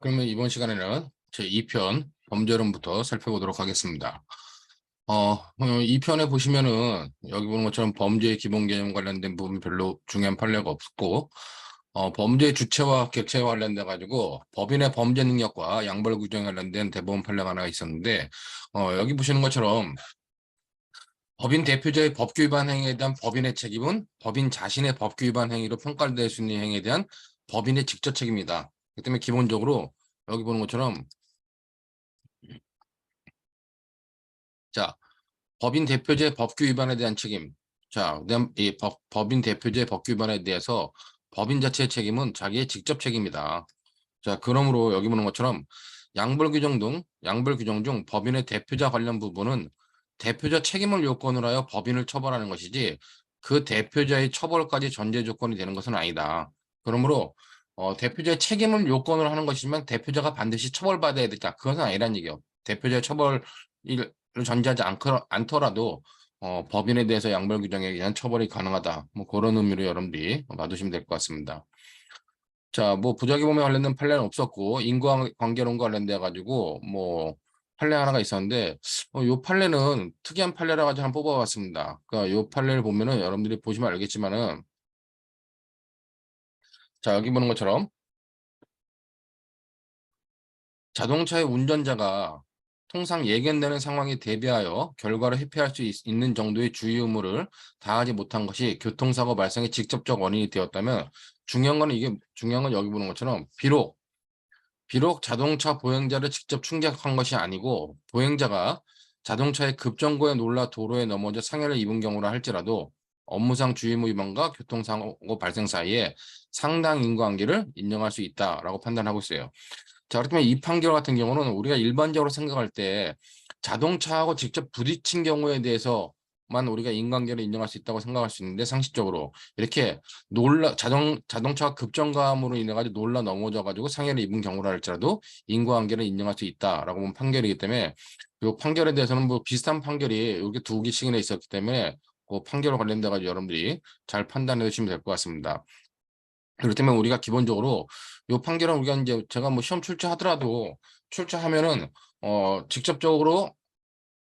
그러면 이번 시간에는 제 2편 범죄론부터 살펴보도록 하겠습니다. 2편에 보시면은 여기 보는 것처럼 범죄의 기본 개념 관련된 부분 별로 중요한 판례가 없고, 범죄의 주체와 객체와 관련돼 가지고 법인의 범죄 능력과 양벌 규정에 관련된 대법원 판례가 하나 있었는데, 여기 보시는 것처럼 법인 대표자의 법규 위반 행위에 대한 법인의 책임은 법인 자신의 법규 위반 행위로 평가될 수 있는 행위에 대한 법인의 직접 책임이다. 그렇기 때문에 기본적으로 여기 보는 것처럼, 자, 법인 대표자의 법규 위반에 대한 책임. 자, 그다음 이 법인 대표자의 법규 위반에 대해서 법인 자체의 책임은 자기의 직접 책임이다. 자, 그러므로 여기 보는 것처럼 양벌 규정 중 법인의 대표자 관련 부분은 대표자 책임을 요건으로 하여 법인을 처벌하는 것이지 그 대표자의 처벌까지 전제 조건이 되는 것은 아니다. 그러므로 대표자의 책임을 요건으로 하는 것이지만 대표자가 반드시 처벌받아야 된다. 그것은 아니란 얘기예요. 대표자의 처벌을 전제하지 않더라도 법인에 대해서 양벌 규정에 의한 처벌이 가능하다. 뭐 그런 의미로 여러분들이 놔두시면 될 것 같습니다. 자, 뭐 부작위범에 관련된 판례는 없었고 인과관계론과 관련돼 가지고 뭐 판례 하나가 있었는데 요 판례는 특이한 판례라 가지고 한번 뽑아봤습니다. 그러니까 요 판례를 보면은 여러분들이 보시면 알겠지만은, 자, 여기 보는 것처럼 자동차의 운전자가 통상 예견되는 상황에 대비하여 결과를 회피할 수 있는 정도의 주의 의무를 다하지 못한 것이 교통사고 발생의 직접적 원인이 되었다면, 중요한 건 여기 보는 것처럼 비록 자동차 보행자를 직접 충격한 것이 아니고 보행자가 자동차의 급정거에 놀라 도로에 넘어져 상해를 입은 경우라 할지라도 업무상 주의무 위반과 교통사고 발생 사이에 상당 인과관계를 인정할 수 있다라고 판단하고 있어요. 자, 그렇다면 이 판결 같은 경우는 우리가 일반적으로 생각할 때 자동차하고 직접 부딪힌 경우에 대해서만 우리가 인과관계를 인정할 수 있다고 생각할 수 있는데, 상식적으로 이렇게 자동차가 급정감으로 인해 가지고 놀라 넘어져 가지고 상해를 입은 경우라 할지라도 인과관계를 인정할 수 있다라고 본 판결이기 때문에, 이 판결에 대해서는 뭐 비슷한 판결이 이렇게 두 개씩이나 있었기 때문에 그 판결과 관련돼 가지고 여러분들이 잘 판단해 주시면 될 것 같습니다. 그렇다면 우리가 기본적으로 요 판결은 우리가 이제 제가 뭐 시험 출제하더라도 출제하면은 직접적으로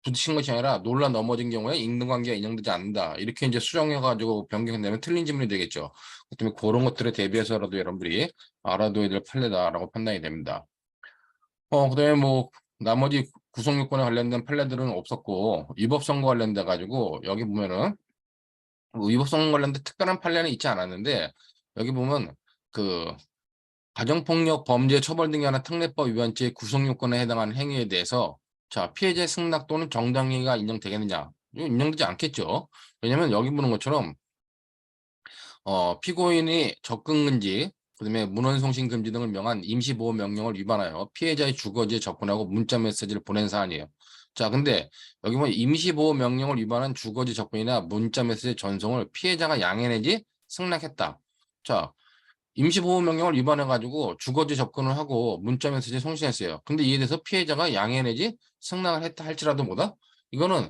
부딪힌 것이 아니라 놀라 넘어진 경우에 인과관계가 인정되지 않는다. 이렇게 이제 수정해가지고 변경되면 틀린 지문이 되겠죠. 그렇기 때문에 그런 것들에 대비해서라도 여러분들이 알아둬야 될 판례다라고 판단이 됩니다. 그다음에 뭐 나머지 구성 요건에 관련된 판례들은 없었고, 위법성과 관련돼 가지고 여기 보면은 뭐 위법성 관련된 특별한 판례는 있지 않았는데, 여기 보면 그 가정폭력 범죄 처벌 등에 관한 특례법 위반죄의 구성요건에 해당하는 행위에 대해서, 자, 피해자의 승낙 또는 정당행위가 인정되겠느냐? 이거 인정되지 않겠죠. 왜냐면 여기 보는 것처럼 피고인이 접근금지, 그다음에 문헌송신 금지 등을 명한 임시보호 명령을 위반하여 피해자의 주거지에 접근하고 문자 메시지를 보낸 사안이에요. 자, 근데 여기 뭐 임시보호 명령을 위반한 주거지 접근이나 문자 메시지 전송을 피해자가 양해내지 승낙했다. 자, 임시보호 명령을 위반해가지고 주거지 접근을 하고 문자 메시지 송신했어요. 근데 이에 대해서 피해자가 양해 내지 승낙을 했다 할지라도 뭐다? 이거는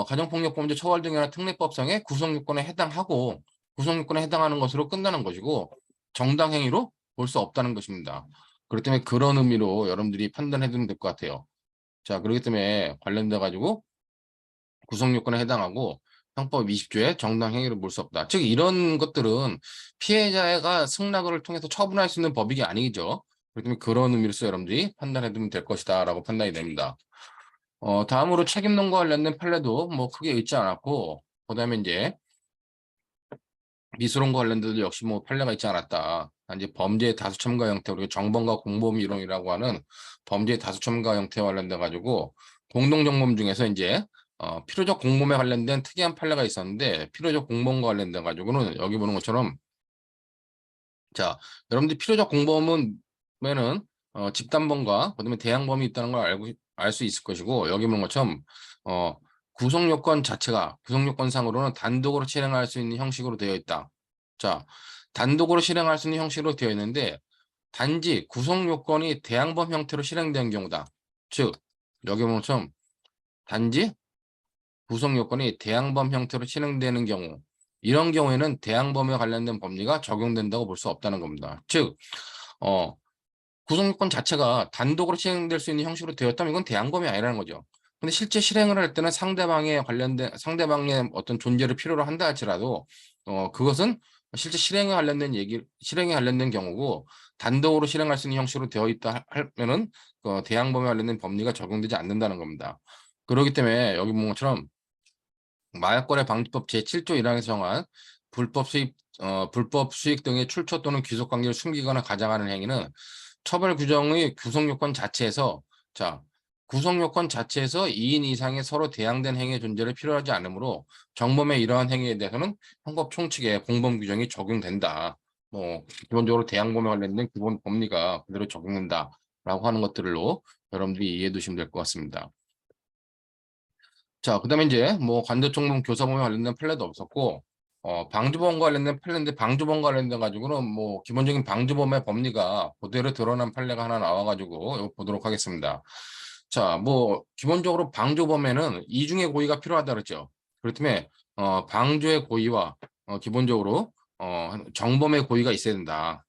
가정폭력범죄 처벌 등이나 특례법상의 구성요건에 해당하고 구성요건에 해당하는 것으로 끝나는 것이고 정당행위로 볼 수 없다는 것입니다. 그렇기 때문에 그런 의미로 여러분들이 판단해 두면 될 것 같아요. 자, 그렇기 때문에 관련돼 가지고 구성요건에 해당하고 형법 20조에 정당 행위를 볼 수 없다. 즉 이런 것들은 피해자가 승낙을 통해서 처분할 수 있는 법익이 아니죠. 그렇기 때문에 그런 의미로서 여러분들이 판단해 두면 될 것이다라고 판단이 됩니다. 다음으로 책임론과 관련된 판례도 뭐 크게 있지 않았고, 그다음에 이제 미수론과 관련돼도 역시 뭐 판례가 있지 않았다. 이제 범죄의 다수 첨가 형태, 우리가 정범과 공범 이론이라고 하는 범죄의 다수 첨가 형태에 관련돼 가지고 공동 정범 중에서 이제 필요적 공범에 관련된 특이한 판례가 있었는데, 필요적 공범과 관련돼 가지고는 여기 보는 것처럼, 자, 여러분들 필요적 공범은 집단범과 그다음에 대항범이 있다는 걸 알 수 있을 것이고, 여기 보는 것처럼 구성 요건 자체가 구성 요건상으로는 단독으로 실행할 수 있는 형식으로 되어 있다. 자, 단독으로 실행할 수 있는 형식으로 되어 있는데 단지 구성 요건이 대항범 형태로 실행된 경우다. 즉, 여기 보는 것처럼 단지 구성 요건이 대항범 형태로 실행되는 경우, 이런 경우에는 대항범에 관련된 법리가 적용된다고 볼 수 없다는 겁니다. 즉, 어, 구속요건 자체가 단독으로 실행될 수 있는 형식으로 되었다면 이건 대항범이 아니라는 거죠. 근데 실제 실행을 할 때는 상대방의 어떤 존재를 필요로 한다 할지라도 그것은 실제 실행에 관련된 경우고 단독으로 실행할 수 있는 형식으로 되어 있다 하면은 대항범에 관련된 법리가 적용되지 않는다는 겁니다. 그렇기 때문에 여기 본 것처럼 마약거래 방지법 제7조 1항에서 정한 불법 수익 등의 출처 또는 귀속 관계를 숨기거나 가장하는 행위는 처벌 규정의 구성 요건 자체에서 자 구성 요건 자체에서 2인 이상의 서로 대항된 행위의 존재를 필요하지 않으므로 정범의 이러한 행위에 대해서는 형법 총칙에 공범 규정이 적용된다. 기본적으로 대항범에 관련된 기본 법리가 그대로 적용된다라고 하는 것들로 여러분들이 이해해 두시면 될 것 같습니다. 자, 그다음에 이제 관대총범 교사범에 관련된 판례도 없었고 방주범과 관련된 판례인데 방주범과 관련된 가지고는 기본적인 방주범의 법리가 그대로 드러난 판례가 하나 나와가지고 이거 보도록 하겠습니다. 자, 기본적으로 방주범에는 이중의 고의가 필요하다 그랬죠. 그렇기 때문에 방주의 고의와 기본적으로 정범의 고의가 있어야 된다.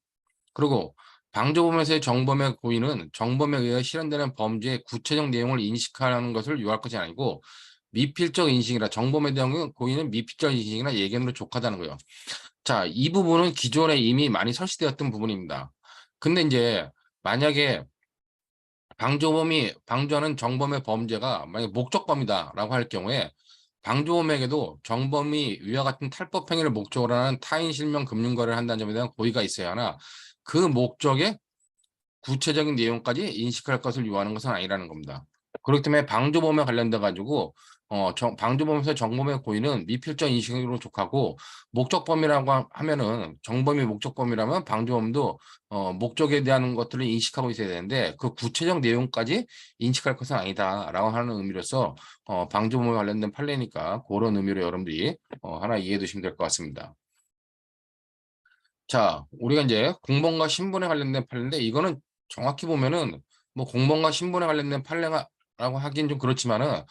그리고 방조범에서의 정범의 고의는 정범에 의해 실현되는 범죄의 구체적 내용을 인식하는 것을 요할 것이 아니고 미필적 인식이라 정범에 대한 고의는 미필적 인식이나 예견으로 족하다는 거예요. 자, 이 부분은 기존에 이미 많이 설치되었던 부분입니다. 근데 이제 만약에 방조하는 정범의 범죄가 만약 목적범이다라고 할 경우에 방조범에게도 정범이 위와 같은 탈법 행위를 목적으로 하는 타인 실명 금융 거래를 한다는 점에 대한 고의가 있어야 하나 그 목적에 구체적인 내용까지 인식할 것을 요하는 것은 아니라는 겁니다. 그렇기 때문에 방조범에 관련돼 가지고 방조범에서 정범의 고의는 미필적 인식으로 족하고 목적범이라고 하면은 정범이 목적범이라면 방조범도 목적에 대한 것들을 인식하고 있어야 되는데 그 구체적 내용까지 인식할 것은 아니다라고 하는 의미로서 방조범에 관련된 판례니까 그런 의미로 여러분들이 하나 이해해 두시면 될 것 같습니다. 자, 우리가 이제 공범과 신분에 관련된 판례인데 이거는 정확히 보면은 공범과 신분에 관련된 판례라고 하긴 좀 그렇지만은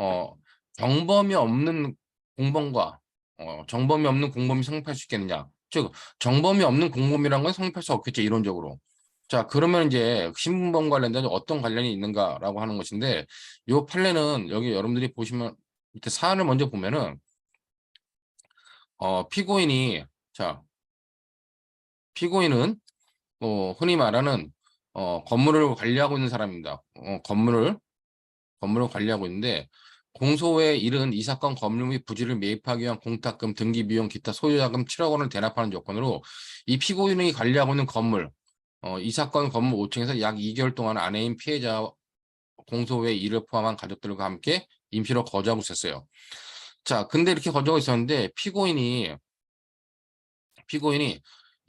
어 정범이 없는 공범과 정범이 없는 공범이 성립할 수 있겠느냐? 즉 정범이 없는 공범이란 건 성립할 수 없겠죠, 이론적으로. 자, 그러면 이제 신분범 관련된 어떤 관련이 있는가라고 하는 것인데 이 판례는 여기 여러분들이 보시면 밑에 사안을 먼저 보면은 피고인이 자 피고인은 흔히 말하는 건물을 관리하고 있는 사람입니다. 건물을 관리하고 있는데 공소의 일은 이 사건 건물 및 부지를 매입하기 위한 공탁금, 등기 비용, 기타 소유자금 7억 원을 대납하는 조건으로 이 피고인이 관리하고 있는 건물, 이 사건 건물 5층에서 약 2개월 동안 아내인 피해자 공소의 일을 포함한 가족들과 함께 임시로 거주하고 있었어요. 자, 근데 이렇게 거주하고 있었는데 피고인이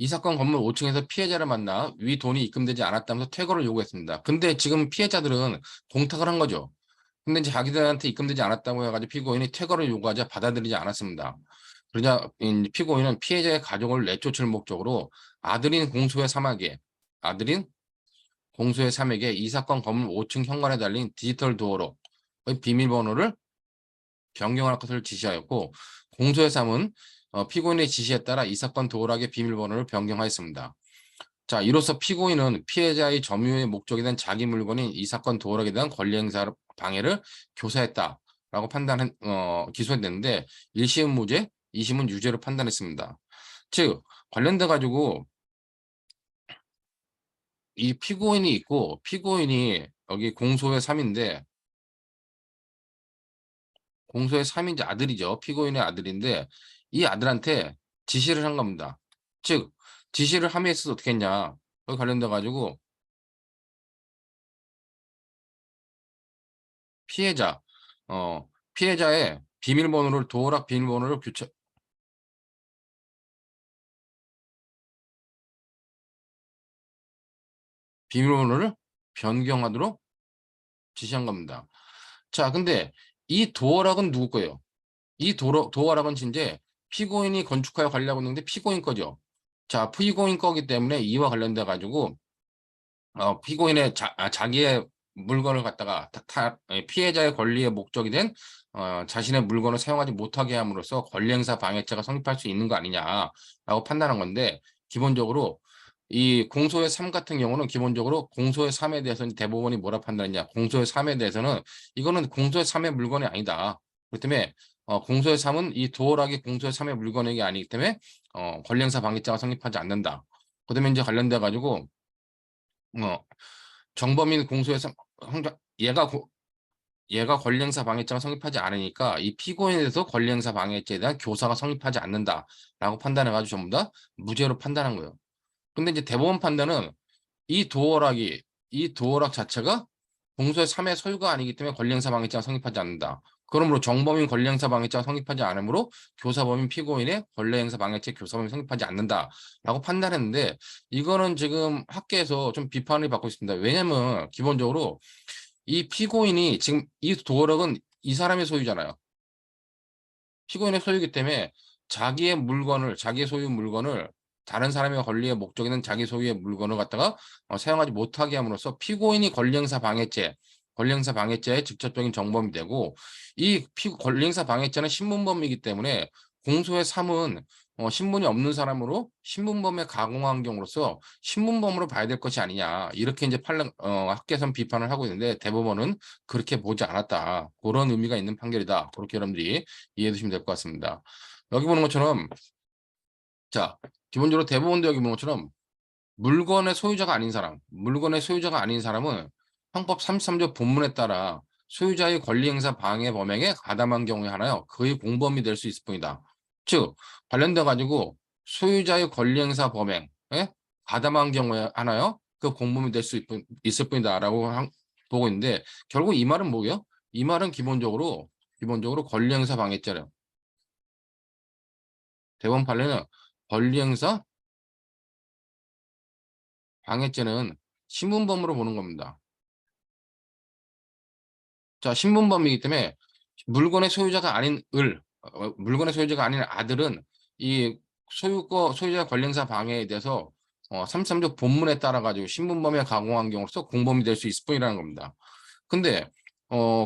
이 사건 건물 5층에서 피해자를 만나 위 돈이 입금되지 않았다면서 퇴거를 요구했습니다. 근데 지금 피해자들은 공탁을 한 거죠. 근데 이제 자기들한테 입금되지 않았다고 해가지고 피고인이 퇴거를 요구하자 받아들이지 않았습니다. 그러자 피고인은 피해자의 가족을 내쫓을 목적으로 아들인 아들인 공소의 3에게 이 사건 건물 5층 현관에 달린 디지털 도어록의 비밀번호를 변경할 것을 지시하였고 공소의 3은 피고인의 지시에 따라 이 사건 도어락의 비밀번호를 변경하였습니다. 자, 이로써 피고인은 피해자의 점유의 목적이 된 자기 물건인 이 사건 도어락에 대한 권리 행사 방해를 교사했다라고 기소했는데 1심은 무죄, 2심은 유죄로 판단했습니다. 즉 관련돼 가지고 이 피고인이 있고 피고인이 여기 공소의 3인데 공소의 3인지 아들이죠. 피고인의 아들인데 이 아들한테 지시를 한 겁니다. 즉 지시를 함에 있어서 어떻게 했냐. 거기 관련돼 가지고 피해자 피해자의 도어락 비밀번호를 비밀번호를 변경하도록 지시한 겁니다. 자, 근데 이 도어락은 누구 거예요? 이 도어락은 이제 피고인이 건축하여 관리하고 있는데 피고인 거죠. 자, 피고인 거기 때문에 이와 관련돼 가지고 피고인의 자기의 물건을 갖다가 피해자의 권리의 목적이 된 자신의 물건을 사용하지 못하게 함으로써 권리행사 방해죄가 성립할 수 있는 거 아니냐라고 판단한 건데 기본적으로 이 공소의 3 같은 경우는 기본적으로 공소의 3에 대해서는 대법원이 뭐라 판단했냐. 공소의 3에 대해서는 이거는 공소의 3의 물건이 아니다. 그렇기 때문에 공소의 3은 이 도어락이 공소의 3의 물건이 아니기 때문에 권리행사 방해죄가 성립하지 않는다. 그다음에 이제 관련돼 가지고 어, 정범인 공소의 3 얘가 얘가 권리행사 방해죄가 성립하지 않으니까 이 피고인에 대해서 권리행사 방해죄에 대한 교사가 성립하지 않는다라고 판단해가지고 전부 다 무죄로 판단한 거예요. 근데 이제 대법원 판단은 이 도어락이 이 도어락 자체가 공소의 3의 소유가 아니기 때문에 권리행사 방해죄가 성립하지 않는다. 그러므로 정범인 권리행사 방해죄가 성립하지 않으므로 교사범인 피고인의 권리행사 방해죄 교사범이 성립하지 않는다라고 판단했는데 이거는 지금 학계에서 좀 비판을 받고 있습니다. 왜냐면 기본적으로 이 피고인이 지금 이 도어락은 이 사람의 소유잖아요. 피고인의 소유이기 때문에 자기의 물건을 자기의 소유 물건을 다른 사람의 권리의 목적 있는 자기 소유의 물건을 갖다가 사용하지 못하게 함으로써 피고인이 권리행사 방해죄의 직접적인 정범이 되고 이 권리행사 방해죄는 신문범이기 때문에 공소의 3은 신분이 없는 사람으로 신분범에 가공한 경우로서 신분범으로 봐야 될 것이 아니냐 이렇게 이제 학계에서는 비판을 하고 있는데 대법원은 그렇게 보지 않았다 그런 의미가 있는 판결이다 그렇게 여러분들이 이해해 두시면 될 것 같습니다. 여기 보는 것처럼 자 기본적으로 대법원도 여기 보는 것처럼 물건의 소유자가 아닌 사람은 형법 33조 본문에 따라 소유자의 권리행사 방해 범행에 가담한 경우에 하나요 그의 공범이 될 수 있을 뿐이다. 즉 관련돼 가지고 소유자의 권리행사 범행에 가담한 경우에 하나요 그 공범이 될 수 있을 뿐이다라고 보고 있는데 결국 이 말은 뭐예요? 이 말은 기본적으로 권리행사 방해죄를 대법원 판례는 권리행사 방해죄는 신분범으로 보는 겁니다. 자, 신분범이기 때문에 물건의 소유자가 아닌 물건의 소유자가 아닌 아들은 이 소유자 권리행사 방해에 대해서 33조 본문에 따라 가지고 신분범에 가공한 경우로서 공범이 될 수 있을 뿐이라는 겁니다. 근데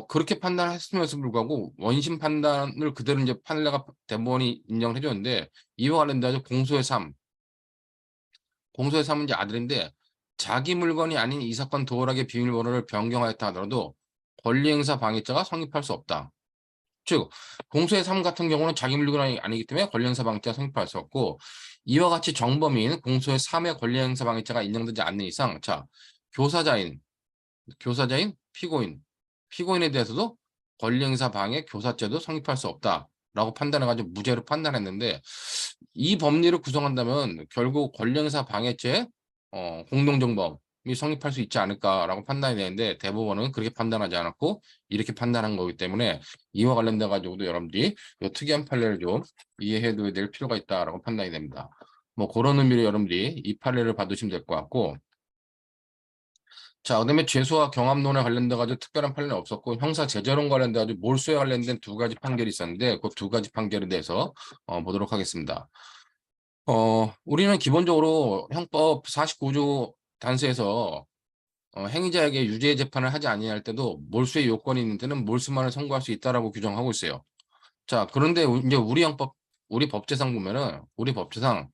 그렇게 판단했음에도 불구하고 원심 판단을 그대로 이제 판례가 대법원이 인정을 해줬는데 이와 관련돼서 공소의 3은 이제 아들인데 자기 물건이 아닌 이 사건 도어락의 비밀번호를 변경하였다 하더라도 권리행사 방해죄가 성립할 수 없다. 즉 공소의 3 같은 경우는 자기 물건이 아니기 때문에 권리행사 방해죄가 성립할 수 없고 이와 같이 정범인 공소의 3의 권리행사 방해죄가 인정되지 않는 이상 자 교사자인 피고인에 대해서도 권리행사 방해 교사죄도 성립할 수 없다라고 판단해가지고 무죄로 판단했는데 이 법리를 구성한다면 결국 권리행사 방해죄 공동정범이 성립할 수 있지 않을까라고 판단이 되는데 대법원은 그렇게 판단하지 않았고 이렇게 판단한 거기 때문에 이와 관련돼 가지고도 여러분들이 이 특이한 판례를 좀 이해해 둬야 될 필요가 있다라고 판단이 됩니다. 뭐 그런 의미로 여러분들이 이 판례를 봐두시면 될 것 같고 자, 그다음에 죄수와 경합론에 관련돼 가지고 특별한 판례는 없었고 형사 제재론 관련돼 가지고 몰수에 관련된 두 가지 판결이 있었는데 그 두 가지 판결에 대해서 보도록 하겠습니다. 우리는 기본적으로 형법 49조 단수에서 행위자에게 유죄 재판을 하지 아니할 때도 몰수의 요건이 있는 때는 몰수만을 선고할 수 있다라고 규정하고 있어요. 자, 그런데 이제 우리 법제상 보면은 우리 법제상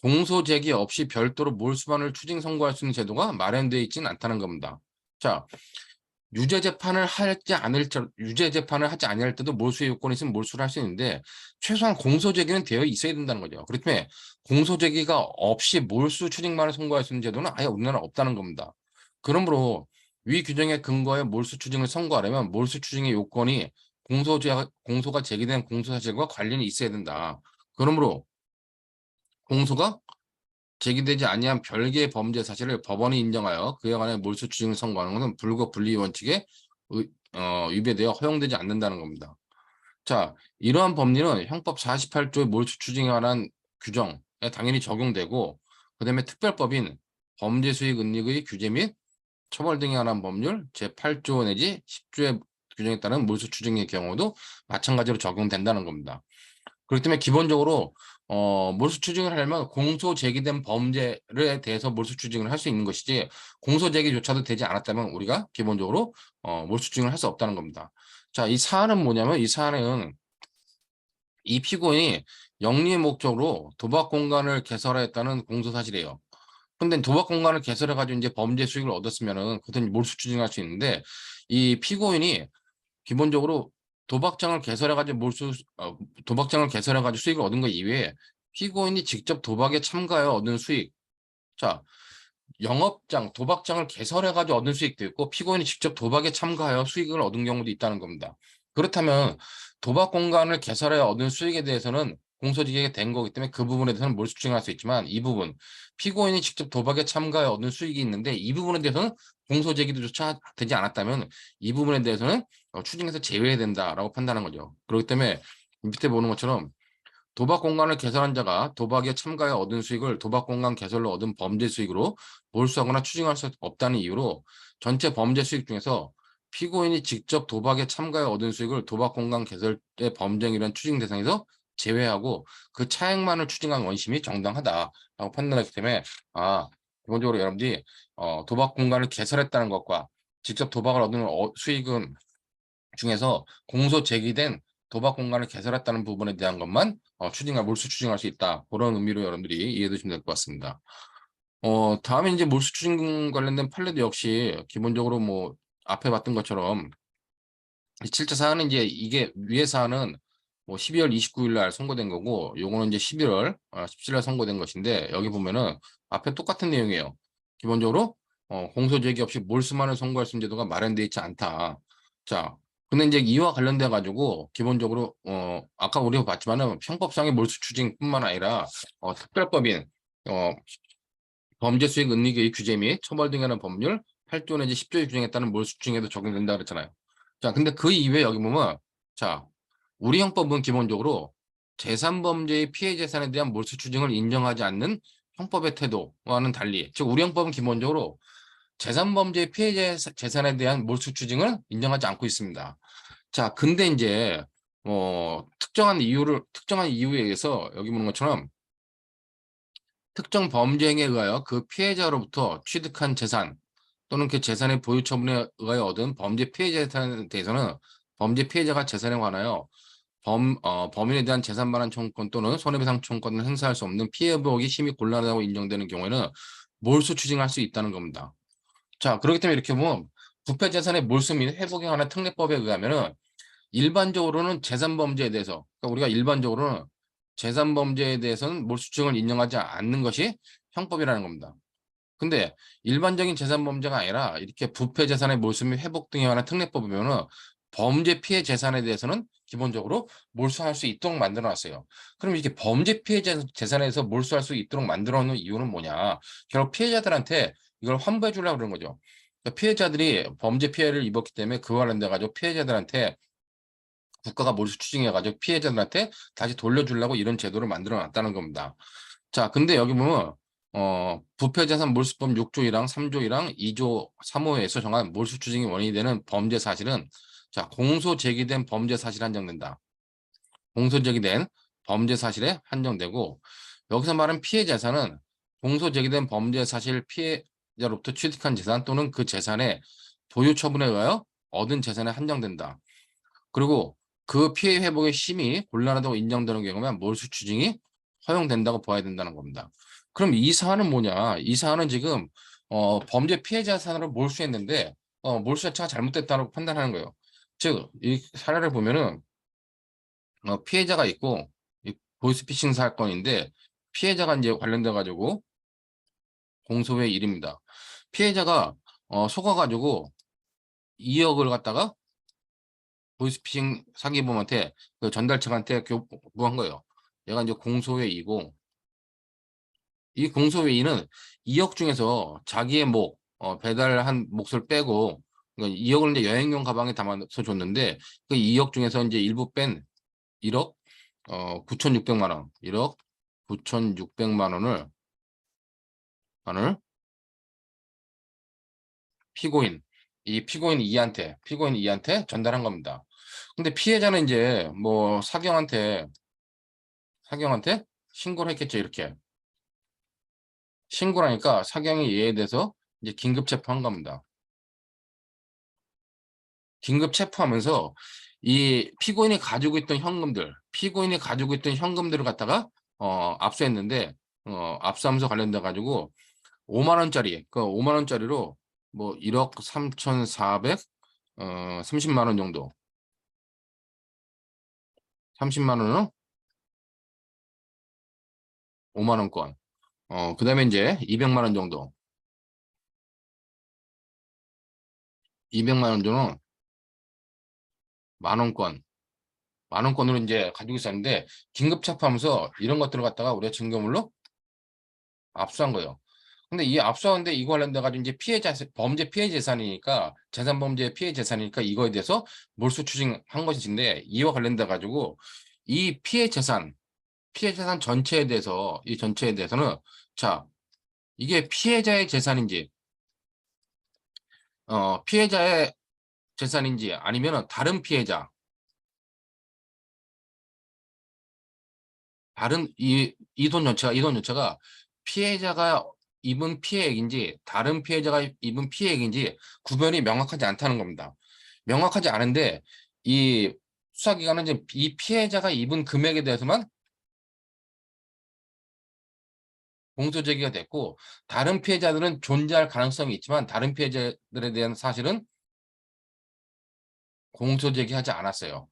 공소 제기 없이 별도로 몰수만을 추징 선고할 수 있는 제도가 마련되어 있지는 않다는 겁니다. 자, 유죄 재판을 하지 아니할 때도 몰수의 요건이 있으면 몰수를 할 수 있는데 최소한 공소 제기는 되어 있어야 된다는 거죠. 그렇기 때문에 공소 제기가 없이 몰수 추징만을 선고할 수 있는 제도는 아예 우리나라에 없다는 겁니다. 그러므로 위 규정에 근거해 몰수 추징을 선고하려면 몰수 추징의 요건이 공소가 제기된 공소 사실과 관련이 있어야 된다. 그러므로 공소가 제기되지 아니한 별개의 범죄 사실을 법원이 인정하여 그에 관해 몰수 추징을 선고하는 것은 불구 분리 원칙에 위배되어 허용되지 않는다는 겁니다. 자, 이러한 법리는 형법 48조의 몰수 추징에 관한 규정에 당연히 적용되고 그다음에 특별법인 범죄 수익 은닉의 규제 및 처벌 등에 관한 법률 제8조 내지 10조의 규정에 따른 몰수 추징의 경우도 마찬가지로 적용된다는 겁니다. 그렇기 때문에 기본적으로 몰수 추징을 하려면 공소 제기된 범죄에 대해서 몰수 추징을 할 수 있는 것이지 공소 제기조차도 되지 않았다면 우리가 기본적으로 몰수 추징을 할 수 없다는 겁니다. 자, 이 사안은 뭐냐면 이 사안은 이 피고인이 영리의 목적으로 도박 공간을 개설하였다는 공소 사실이에요. 근데 도박 공간을 개설해 가지고 이제 범죄 수익을 얻었으면은 그것은 몰수 추징할 수 있는데 이 피고인이 기본적으로 도박장을 개설해 가지고 도박장을 개설해 가지고 수익을 얻은 것 이외에 피고인이 직접 도박에 참가하여 얻은 수익. 자, 도박장을 개설해 가지고 얻은 수익도 있고 피고인이 직접 도박에 참가하여 수익을 얻은 경우도 있다는 겁니다. 그렇다면 도박 공간을 개설하여 얻은 수익에 대해서는 공소지기가 된 거기 때문에 그 부분에 대해서는 몰수 추징할 수 있지만 이 부분 피고인이 직접 도박에 참가하여 얻은 수익이 있는데 이 부분에 대해서는 공소제기도조차 되지 않았다면 이 부분에 대해서는 추징에서 제외해야 된다라고 판단한 거죠. 그렇기 때문에 밑에 보는 것처럼 도박 공간을 개설한 자가 도박에 참가해 얻은 수익을 도박 공간 개설로 얻은 범죄 수익으로 몰수하거나 추징할 수 없다는 이유로 전체 범죄 수익 중에서 피고인이 직접 도박에 참가해 얻은 수익을 도박 공간 개설의 범죄이란 추징 대상에서 제외하고 그 차액만을 추징한 원심이 정당하다라고 판단했기 때문에 기본적으로 여러분들이 도박 공간을 개설했다는 것과 직접 도박을 얻은 수익은 중에서 공소 제기된 도박 공간을 개설했다는 부분에 대한 것만 몰수 추징할 수 있다. 그런 의미로 여러분들이 이해해 두시면 될 것 같습니다. 다음에 이제 몰수 추징 관련된 판례도 역시 기본적으로 뭐 앞에 봤던 것처럼 7차 사안은 이제 이게 위에 사안은 뭐 12월 29일 날 선고된 거고 요거는 이제 11월 17일 날 선고된 것인데 여기 보면은 앞에 똑같은 내용이에요. 기본적으로 공소 제기 없이 몰수만을 선고할 수 있는 제도가 마련되어 있지 않다. 자, 근데 이제 이와 관련돼 가지고 기본적으로 아까 우리가 봤지만은 형법상의 몰수 추징뿐만 아니라 특별법인 어, 범죄 수익 은닉의 규제 및 처벌 등에 관한 법률 8조 내지 10조의 규정에 따른 몰수 추징에도 적용된다 그랬잖아요. 자, 근데 그 이외에 여기 보면 자, 우리 형법은 기본적으로 재산범죄의 피해 재산에 대한 몰수 추징을 인정하지 않는 형법의 태도와는 달리, 즉 우리 형법은 기본적으로 재산범죄의 피해 재산에 대한 몰수 추징을 인정하지 않고 있습니다. 자, 근데 이제 특정한 이유에 의해서 여기 보는 것처럼 특정 범죄 행위에 의하여 그 피해자로부터 취득한 재산 또는 그 재산의 보유 처분에 의하여 얻은 범죄 피해 재산에 대해서는 범죄 피해자가 재산에 관하여 범인에 대한 재산 반환 청구권 또는 손해배상 청구권을 행사할 수 없는 피해 의혹이 심히 곤란하다고 인정되는 경우에는 몰수 추징할 수 있다는 겁니다. 자, 그렇기 때문에 이렇게 보면 부패 재산의 몰수 및 회복에 관한 특례법에 의하면은 일반적으로는 재산 범죄에 대해서, 그러니까 우리가 일반적으로는 재산 범죄에 대해서는 몰수증을 인정하지 않는 것이 형법이라는 겁니다. 근데 일반적인 재산 범죄가 아니라 이렇게 부패 재산의 몰수 및 회복 등에 관한 특례법이면은 범죄 피해 재산에 대해서는 기본적으로 몰수할 수 있도록 만들어 놨어요. 그럼 이렇게 범죄 피해 재산에서 몰수할 수 있도록 만들어 놓은 이유는 뭐냐? 결국 피해자들한테 이걸 환부해 주려고 그러는 거죠. 그러니까 피해자들이 범죄 피해를 입었기 때문에 그와 관련돼 가지고 피해자들한테 국가가 몰수 추징해가지고 피해자들한테 다시 돌려주려고 이런 제도를 만들어 놨다는 겁니다. 자, 근데 여기 보면 부패재산 몰수법 6조 1항 3조 1항 2조 3호에서 정한 몰수 추징이 원인이 되는 범죄 사실은 자, 공소 제기된 범죄 사실에 한정된다. 공소 제기된 범죄 사실에 한정되고 여기서 말하는 피해 재산은 공소 제기된 범죄 사실 피해자로부터 취득한 재산 또는 그 재산의 보유 처분에 의하여 얻은 재산에 한정된다. 그리고 그 피해 회복의 심히 곤란하다고 인정되는 경우면 몰수 추징이 허용된다고 봐야 된다는 겁니다. 그럼 이 사안은 뭐냐? 이 사안은 지금 범죄 피해자 사안으로 몰수했는데 몰수 자체가 잘못됐다고 판단하는 거예요. 즉, 이 사례를 보면은 피해자가 있고 이 보이스피싱 사건인데 피해자가 이제 관련돼 가지고 공소의 일입니다. 피해자가 속아가지고 2억을 갖다가 보이스피싱 사기범한테 그 전달책한테 교부한 거예요. 얘가 이제 공소회의고 이 공소회의는 2억 중에서 자기의 배달한 몫을 빼고 그러니까 2억을 이제 여행용 가방에 담아서 줬는데 그 2억 중에서 이제 일부 뺀 1억 9,600만 원, 1억 9,600만 원을 피고인 이한테 전달한 겁니다. 근데 피해자는 이제 사경한테 신고를 했겠죠, 이렇게. 신고를 하니까 사경이 이에 대해서 이제 긴급 체포한 겁니다. 긴급 체포하면서 이 피고인이 가지고 있던 현금들을 갖다가 압수했는데 압수하면서 관련돼 가지고 5만 원짜리, 그 5만 원짜리로 뭐 1억 3,400, 30만 원 정도. 30만 원은 5만 원권. 그다음에 이제 200만 원 정도. 200만 원 정도는 만 원권. 만 원권으로 이제 가지고 있었는데 긴급 체포하면서 이런 것들을 갖다가 우리가 증거물로 압수한 거예요. 근데 이 압수하는데 이거 관련돼 가지고 이제 피해자 범죄 피해 재산이니까 재산 범죄 피해 재산이니까 이거에 대해서 몰수 추징한 것인데 이와 관련돼 가지고 이 피해 재산 전체에 대해서 이 전체에 대해서는 자 이게 피해자의 재산인지 피해자의 재산인지 아니면은 다른 피해자 다른 이 돈 전체가 피해자가 입은 피해액인지 다른 피해자가 입은 피해액인지 구별이 명확하지 않다는 겁니다. 명확하지 않은데 이 수사기관은 이제 이 피해자가 입은 금액에 대해서만 공소 제기가 됐고 다른 피해자들은 존재할 가능성이 있지만 다른 피해자들에 대한 사실은 공소 제기하지 않았어요.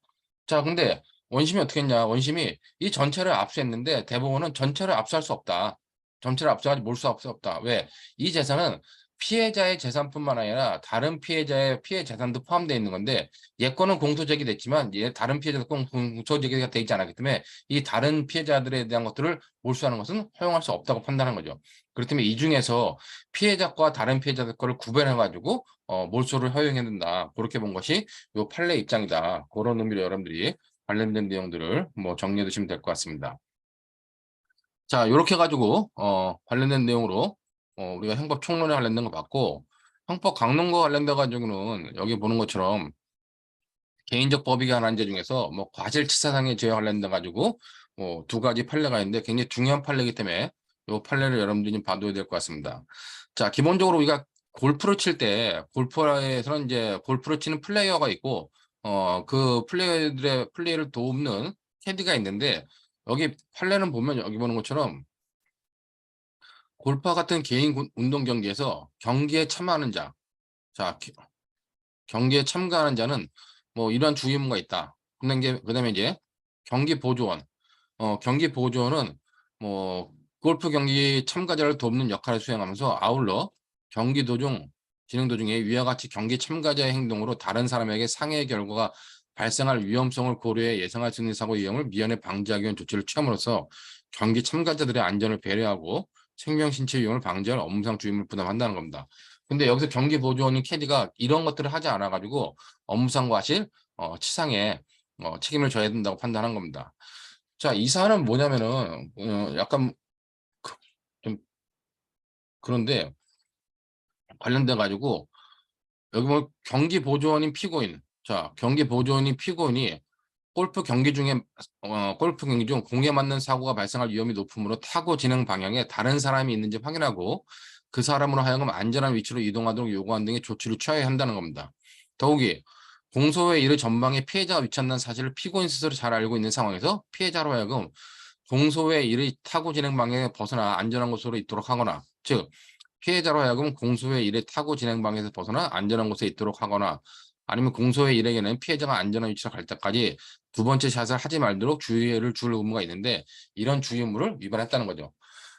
자, 근데 원심이 어떻게 했냐? 원심이 이 전체를 압수했는데 대법원은 전체를 압수할 수 없다. 전체를 압수하지 몰수 없다. 왜? 이 재산은 피해자의 재산뿐만 아니라 다른 피해자의 피해 재산도 포함되어 있는 건데 예건은 공소 제기됐지만 다른 피해자도 공소 제기가 되어 있지 않았기 때문에 이 다른 피해자들에 대한 것들을 몰수하는 것은 허용할 수 없다고 판단한 거죠. 그렇기 때문에 이 중에서 피해자과 다른 피해자들 거를 구별해 가지고 몰수를 허용해야 된다. 그렇게 본 것이 요 판례 입장이다. 그런 의미로 여러분들이 관련된 내용들을 뭐 정리해 두시면 될 것 같습니다. 자, 이렇게 해가지고 관련된 내용으로 우리가 형법 총론에 관련된 거 봤고 형법 강론과 관련돼 가지고는 여기 보는 것처럼 개인적 법익에 관한 제 중에서 뭐 과실치사상의 죄와 관련돼 가지고 두 가지 판례가 있는데 굉장히 중요한 판례이기 때문에 이 판례를 여러분들이 좀 봐둬야 될 것 같습니다. 자, 기본적으로 우리가 골프를 칠 때 골프에서는 이제 골프를 치는 플레이어가 있고 그 플레이어들의 플레이를 돕는 캐디가 있는데 여기 판례는 보면 여기 보는 것처럼 골프와 같은 개인 운동 경기에서 경기에 참여하는 자, 자 경기에 참가하는 자는 뭐 이러한 주의 의무가 있다. 그다음에 이제 경기 보조원, 경기 보조원은 뭐 골프 경기 참가자를 돕는 역할을 수행하면서 아울러 경기 도중 진행 도중에 위와 같이 경기 참가자의 행동으로 다른 사람에게 상해의 결과가 발생할 위험성을 고려해 예상할 수 있는 사고 위험을 미연에 방지하기 위한 조치를 취함으로써 경기 참가자들의 안전을 배려하고 생명 신체 위험을 방지할 업무상 주임을 부담한다는 겁니다. 근데 여기서 경기 보조원인 캐디가 이런 것들을 하지 않아 가지고 업무상 과실, 치상에 책임을 져야 된다고 판단한 겁니다. 자, 이 사안은 뭐냐면은 약간 좀 그런데 관련돼 가지고 여기 뭐 경기 보조원인 피고인, 자 경기 보조원인 피고인이 골프 경기 중 공에 맞는 사고가 발생할 위험이 높으므로 타고 진행 방향에 다른 사람이 있는지 확인하고 그 사람으로 하여금 안전한 위치로 이동하도록 요구한 등의 조치를 취해야 한다는 겁니다. 더욱이 공소의 일의 전방에 피해자가 위치한다는 사실을 피고인 스스로 잘 알고 있는 상황에서 피해자로 하여금 공소의 일의 타고 진행 방향에 벗어나 안전한 곳으로 있도록 하거나 즉 피해자로 하여금 공소의 일의 타고 진행 방향에서 벗어나 안전한 곳에 있도록 하거나 아니면 공소의 일에게는 피해자가 안전한 위치로 갈 때까지 두 번째 샷을 하지 말도록 주의를 줄 의무가 있는데 이런 주의 의무를 위반했다는 거죠.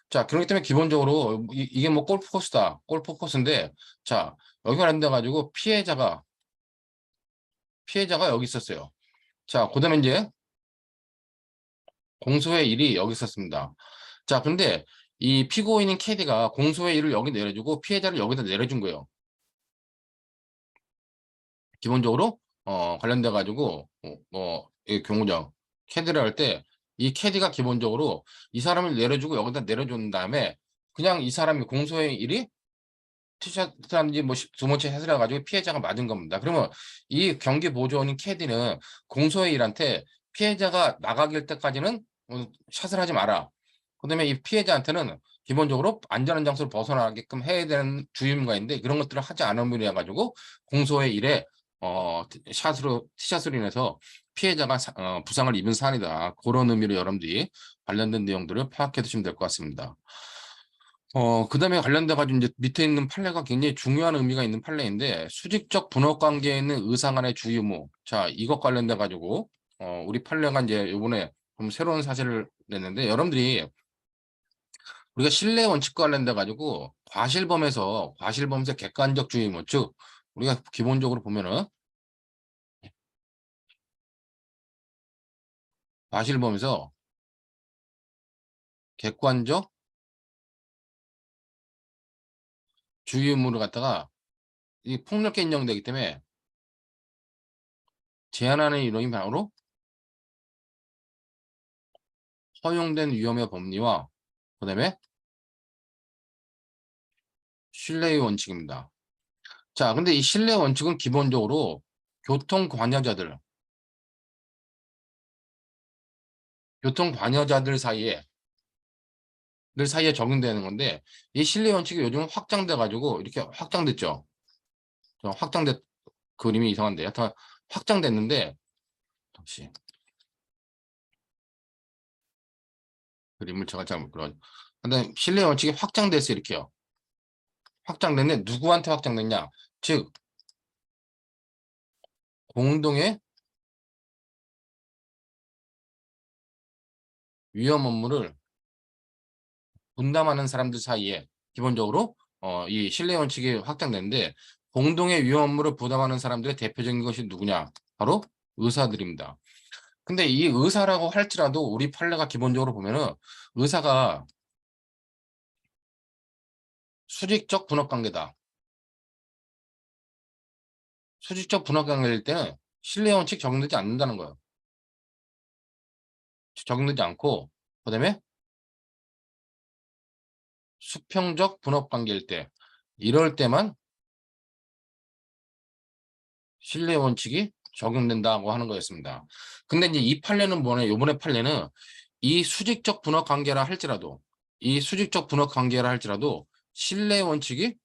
자, 그렇기 때문에 기본적으로 이게 뭐 골프 코스다. 골프 코스인데 자, 여기 관련돼 가지고 피해자가 여기 있었어요. 자, 그다음에 이제 공소의 일이 여기 있었습니다. 자, 근데 이 피고인인 캐디가 공소의 일을 여기 내려주고 피해자를 여기다 내려준 거예요. 기본적으로 관련돼 가지고 이 경고장 캐디를 할 때 이 캐디가 기본적으로 이 사람을 내려주고 여기다 내려준 다음에 그냥 이 사람이 공소의 일이 티셔츠라든지 뭐 두 번째 샷을 해가지고 피해자가 맞은 겁니다. 그러면 이 경기 보조원인 캐디는 공소의 일한테 피해자가 나가길 때까지는 샷을 하지 마라. 그다음에 이 피해자한테는 기본적으로 안전한 장소를 벗어나게끔 해야 되는 주의무가 있는데 그런 것들을 하지 않음으로 해가지고 공소의 일에 티샷으로 인해서 피해자가 부상을 입은 사안이다. 그런 의미로 여러분들이 관련된 내용들을 파악해 두시면 될 것 같습니다. 그다음에 관련돼 가지고 이제 밑에 있는 판례가 굉장히 중요한 의미가 있는 판례인데 수직적 분업 관계에 있는 의사 간의 주의 의무. 자, 이것 관련돼 가지고 우리 판례가 이제 요번에 좀 새로운 사실을 냈는데 여러분들이 우리가 신뢰 원칙과 관련돼 가지고 과실범에서 객관적 주의 의무, 즉 우리가 기본적으로 보면은 과실범에서 객관적 주의 의무를 갖다가 이 폭넓게 인정되기 때문에 제한하는 이론이 바로 허용된 위험의 법리와 그다음에 신뢰의 원칙입니다. 자, 근데 이 신뢰 원칙은 기본적으로 교통 관여자들, 교통 관여자들 사이에 늘 사이에 적용되는 건데 이 신뢰 원칙이 요즘 확장돼 가지고 이렇게 확장됐죠. 확장된 그림이 이상한데 여튼 확장됐는데 잠시 그림을 제가 잘못 그려. 근데 신뢰 원칙이 확장됐어 이렇게요. 확장됐는데 누구한테 확장됐냐? 즉 공동의 위험 업무를 분담하는 사람들 사이에 기본적으로 이 신뢰 원칙이 확장되는데 공동의 위험 업무를 부담하는 사람들의 대표적인 것이 누구냐? 바로 의사들입니다. 근데 이 의사라고 할지라도 우리 판례가 기본적으로 보면은 의사가 수직적 분업 관계다. 수직적 분업 관계일 때는 신뢰 원칙 적용되지 않는다는 거예요. 적용되지 않고 그다음에 수평적 분업 관계일 때 이럴 때만 신뢰 원칙이 적용된다고 하는 거였습니다. 근데 이제 이 판례는 뭐냐? 요번에 판례는 이 수직적 분업 관계라 할지라도 이 수직적 분업 관계라 할지라도 신뢰 원칙이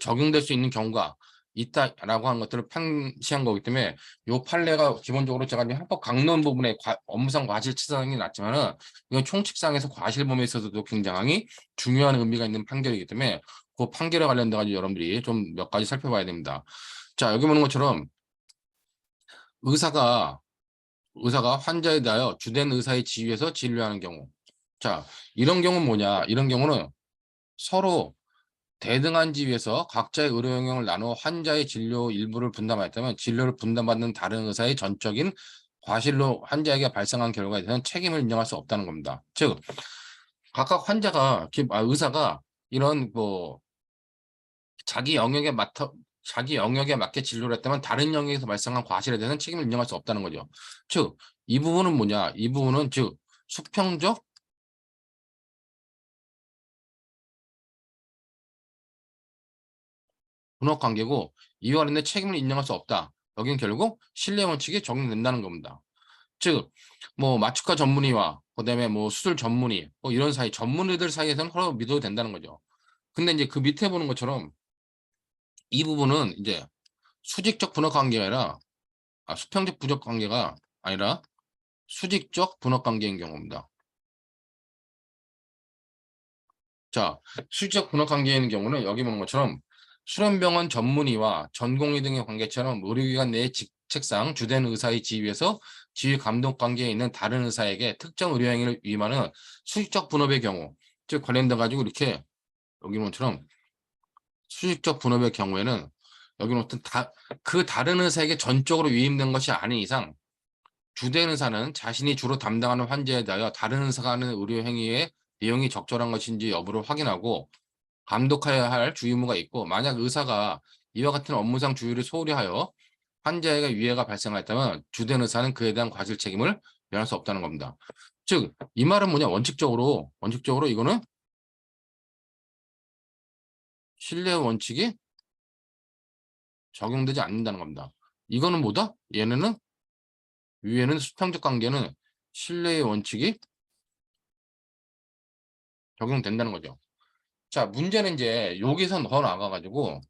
적용될 수 있는 경우가 있다라고 하는 것들을 판시한 거기 때문에 요 판례가 기본적으로 제가 이제 헌법 강론 부분에 업무상 과실치사성이 났지만은 이건 총칙상에서 과실범위에 있어서도 굉장히 중요한 의미가 있는 판결이기 때문에 그 판결에 관련돼 가지고 여러분들이 좀 몇 가지 살펴봐야 됩니다. 자, 여기 보는 것처럼 의사가 환자에 대하여 주된 의사의 지위에서 진료하는 경우. 자, 이런 경우는 뭐냐? 이런 경우는 서로 대등한 지위에서 각자의 의료 영역을 나누어 환자의 진료 일부를 분담하였다면 진료를 분담받는 다른 의사의 전적인 과실로 환자에게 발생한 결과에 대해서는 책임을 인정할 수 없다는 겁니다. 즉, 각각 의사가 이런 뭐 자기 영역에 맡아 자기 영역에 맞게 진료를 했다면 다른 영역에서 발생한 과실에 대해서는 책임을 인정할 수 없다는 거죠. 즉, 이 부분은 뭐냐? 이 부분은 즉 수평적 분업 관계고 이와 관련된 책임을 인정할 수 없다. 여기는 결국 신뢰 원칙이 적용된다는 겁니다. 즉, 뭐 마취과 전문의와 그다음에 뭐 수술 전문의 뭐 이런 사이 전문의들 사이에서는 서로 믿어도 된다는 거죠. 근데 이제 그 밑에 보는 것처럼 이 부분은 이제 수직적 분업 관계가 아니라 수평적 부적 관계가 아니라 수직적 분업 관계인 경우입니다. 자, 수직적 분업 관계인 경우는 여기 보는 것처럼 수련병원 전문의와 전공의 등의 관계처럼 의료기관 내의 직책상 주된 의사의 지위에서 지위 감독 관계에 있는 다른 의사에게 특정 의료행위를 위임하는 수직적 분업의 경우, 즉 관련돼 가지고 이렇게 여기 보는 것처럼 수직적 분업의 경우에는 여기 어떤 그 다른 의사에게 전적으로 위임된 것이 아닌 이상 주된 의사는 자신이 주로 담당하는 환자에 대하여 다른 의사가 하는 의료 행위의 내용이 적절한 것인지 여부를 확인하고 감독해야 할 주의무가 있고 만약 의사가 이와 같은 업무상 주의를 소홀히 하여 환자에게 위해가 발생하였다면 주된 의사는 그에 대한 과실 책임을 면할 수 없다는 겁니다. 즉, 이 말은 뭐냐? 원칙적으로 이거는 신뢰 원칙이 적용되지 않는다는 겁니다. 이거는 뭐다? 얘네는 위에는 수평적 관계는 신뢰의 원칙이 적용된다는 거죠. 자, 문제는 이제 여기서 더 나아가가지고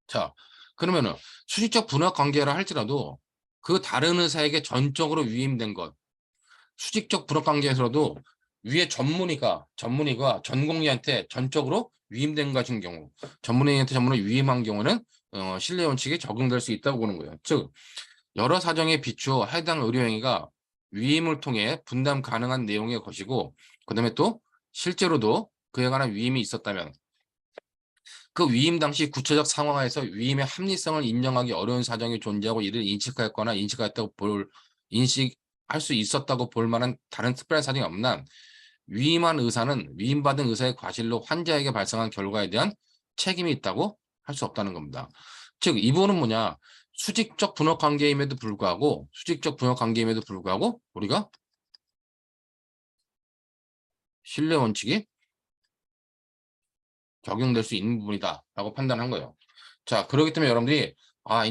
자, 그러면은 수직적 분업 관계라 할지라도 그 다른 의사에게 전적으로 위임된 것. 수직적 분업 관계에서도 위에 전문의가 전공의한테 전적으로 위임된 것인 경우, 전문의한테 전문을 위임한 경우는 신뢰 원칙에 적용될 수 있다고 보는 거예요. 즉 여러 사정에 비추어 해당 의료행위가 위임을 통해 분담 가능한 내용의 것이고, 그다음에 또 실제로도 그에 관한 위임이 있었다면 그 위임 당시 구체적 상황에서 위임의 합리성을 인정하기 어려운 사정이 존재하고 이를 인식하였거나 인식할 수 있었다고 볼 만한 다른 특별한 사정이 없는 한 위임한 의사는 위임받은 의사의 과실로 환자에게 발생한 결과에 대한 책임이 있다고 할 수 없다는 겁니다. 즉 이 부분은 뭐냐, 수직적 분업 관계임에도 불구하고 우리가 신뢰 원칙이 적용될 수 있는 부분이다라고 판단한 거예요. 자, 그렇기 때문에 여러분들이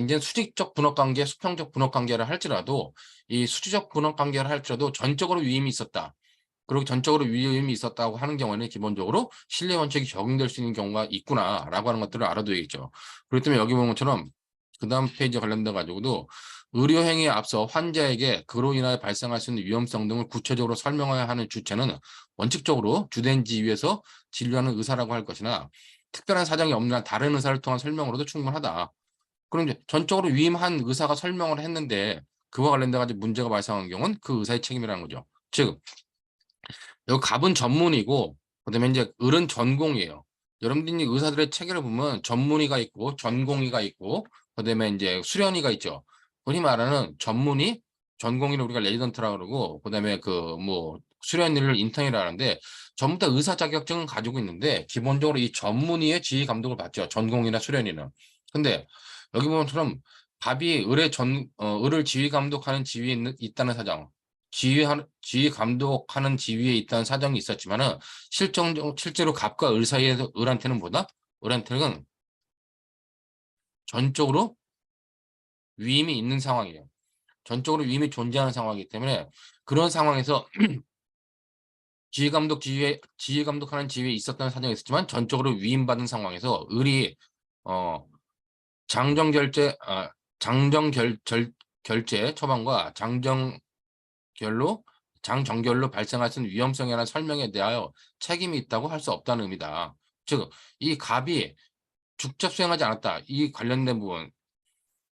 이제 수직적 분업 관계, 수평적 분업 관계를 할지라도 이 수직적 분업 관계를 할지라도 전적으로 위임이 있었다. 그리고 전적으로 위임이 있었다고 하는 경우에는 기본적으로 신뢰 원칙이 적용될 수 있는 경우가 있구나라고 하는 것들을 알아둬야겠죠. 그렇기 때문에 여기 보는 것처럼 그 다음 페이지에 관련돼 가지고도 의료행위에 앞서 환자에게 그로 인하여 발생할 수 있는 위험성 등을 구체적으로 설명해야 하는 주체는 원칙적으로 주된 지위에서 진료하는 의사라고 할 것이나 특별한 사정이 없는 한 다른 의사를 통한 설명으로도 충분하다. 그럼 이제 전적으로 위임한 의사가 설명을 했는데 그와 관련돼 가지고 문제가 발생한 경우는 그 의사의 책임이라는 거죠. 즉 여기 갑은 전문이고 그다음에 이제 을은 전공이에요. 여러분들이 의사들의 체계를 보면 전문의가 있고 전공의가 있고 그다음에 이제 수련의가 있죠. 흔히 말하는 전문의, 전공의를 우리가 레지던트라고 그러고 그다음에 그 뭐 수련의를 인턴이라고 하는데 전부 다 의사 자격증은 가지고 있는데 기본적으로 이 전문의의 지휘 감독을 받죠. 전공의나 수련의는. 근데 여기 보면처럼 갑이 을을 지휘 감독하는 지위에 있다는 사정, 지휘 감독하는 지위에 있다는 사정이 있었지만은 실제로 갑과 을 사이에서 을한테는 전적으로 위임이 있는 상황이에요. 전적으로 위임이 존재하는 상황이기 때문에 그런 상황에서 지휘 감독하는 지위에 있었다는 사정이 있었지만 전적으로 위임받은 상황에서 을이 어 장정 결제 장정 결제 처방과 결로 장정결로 발생할 수 있는 위험성에 관한 설명에 대하여 책임이 있다고 할 수 없다는 의미다. 즉, 이 갑이 직접 수행하지 않았다. 이 관련된 부분,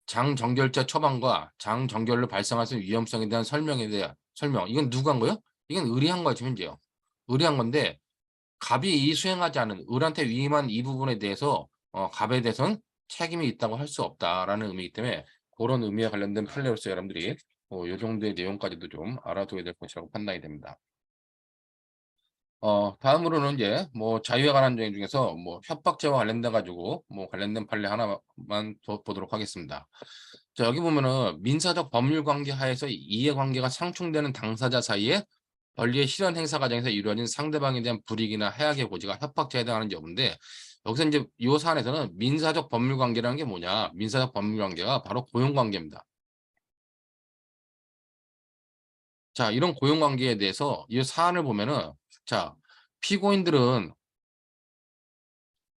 장정결자 처방과 장정결로 발생할 수 있는 위험성에 대한 설명에 대한 설명. 이건 누가 한 거예요? 이건 의리한 거죠, 현재요. 의리한 건데 갑이 이 수행하지 않은 을한테 위임한 이 부분에 대해서 갑에 대해서는 책임이 있다고 할 수 없다라는 의미이기 때문에 그런 의미에 관련된 판례로서 여러분들이 이 정도의 내용까지도 좀 알아둬야 될 것이라고 판단이 됩니다. 다음으로는 이제 뭐 자유에 관한 내용 중에서 뭐 협박죄와 관련돼 가지고 뭐 관련된 판례 하나만 보도록 하겠습니다. 자, 여기 보면은 민사적 법률 관계 하에서 이해관계가 상충되는 당사자 사이에 권리의 실현 행사 과정에서 이루어진 상대방에 대한 불이익이나 해악의 고지가 협박죄에 해당하는 여부인데 여기서 이제 이 사안에서는 민사적 법률 관계라는 게 뭐냐? 민사적 법률 관계가 바로 고용 관계입니다. 자, 이런 고용 관계에 대해서 이 사안을 보면은 자, 피고인들은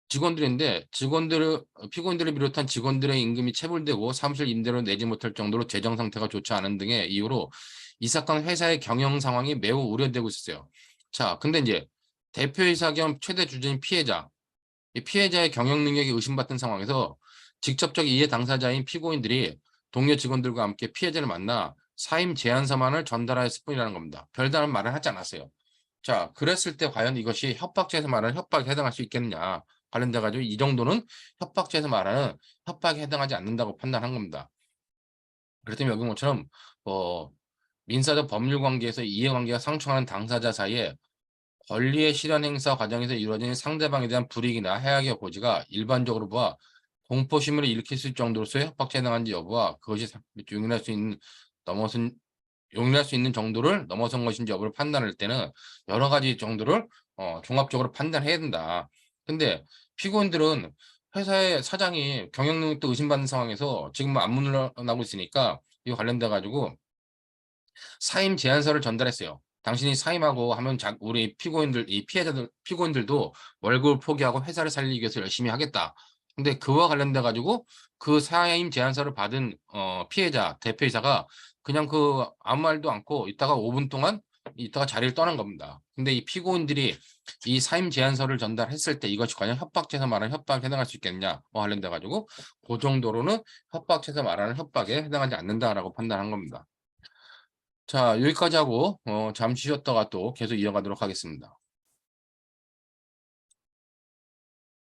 피고인들을 비롯한 직원들의 임금이 체불되고 사무실 임대료 내지 못할 정도로 재정 상태가 좋지 않은 등의 이유로 이 사건 회사의 경영 상황이 매우 우려되고 있었어요. 자, 근데 이제 대표이사 겸 최대 주주인 피해자, 이 피해자의 경영 능력이 의심받던 상황에서 직접적 이해 당사자인 피고인들이 동료 직원들과 함께 피해자를 만나 사임 제안서만을 전달하였을 뿐이라는 겁니다. 별다른 말을 하지 않았어요. 자, 그랬을 때 과연 이것이 협박죄에서 말하는 협박에 해당할 수 있겠느냐 관련돼 가지고 이 정도는 협박죄에서 말하는 협박에 해당하지 않는다고 판단한 겁니다. 그렇다면 여기 것처럼 민사적 법률 관계에서 이해관계가 상충하는 당사자 사이에 권리의 실현 행사 과정에서 이루어지는 상대방에 대한 불이익이나 해악의 고지가 일반적으로 보아 공포심을 일으킬 수 있을 정도로서의 협박죄에 해당하는지 여부와 그것이 용인할 수 있는 넘어선 용인할 수 있는 정도를 넘어선 것인지 여부를 판단할 때는 여러 가지 정도를 종합적으로 판단해야 된다. 근데 피고인들은 회사의 사장이 경영 능력도 의심받는 상황에서 지금 안 물러나고 있으니까 이거 관련돼 가지고 사임 제안서를 전달했어요. 당신이 사임하고 하면 우리 이 피고인들도 월급을 포기하고 회사를 살리기 위해서 열심히 하겠다. 근데 그와 관련돼 가지고 그 사임 제안서를 받은 대표이사가 그냥 아무 말도 않고 있다가 5분 동안 있다가 자리를 떠난 겁니다. 근데 이 피고인들이 이 사임 제안서를 전달했을 때 이것이 과연 협박죄에서 말하는 협박에 해당할 수 있겠냐 관련돼 가지고 그 정도로는 협박죄에서 말하는 협박에 해당하지 않는다라고 판단한 겁니다. 자, 여기까지 하고 잠시 쉬었다가 또 계속 이어가도록 하겠습니다.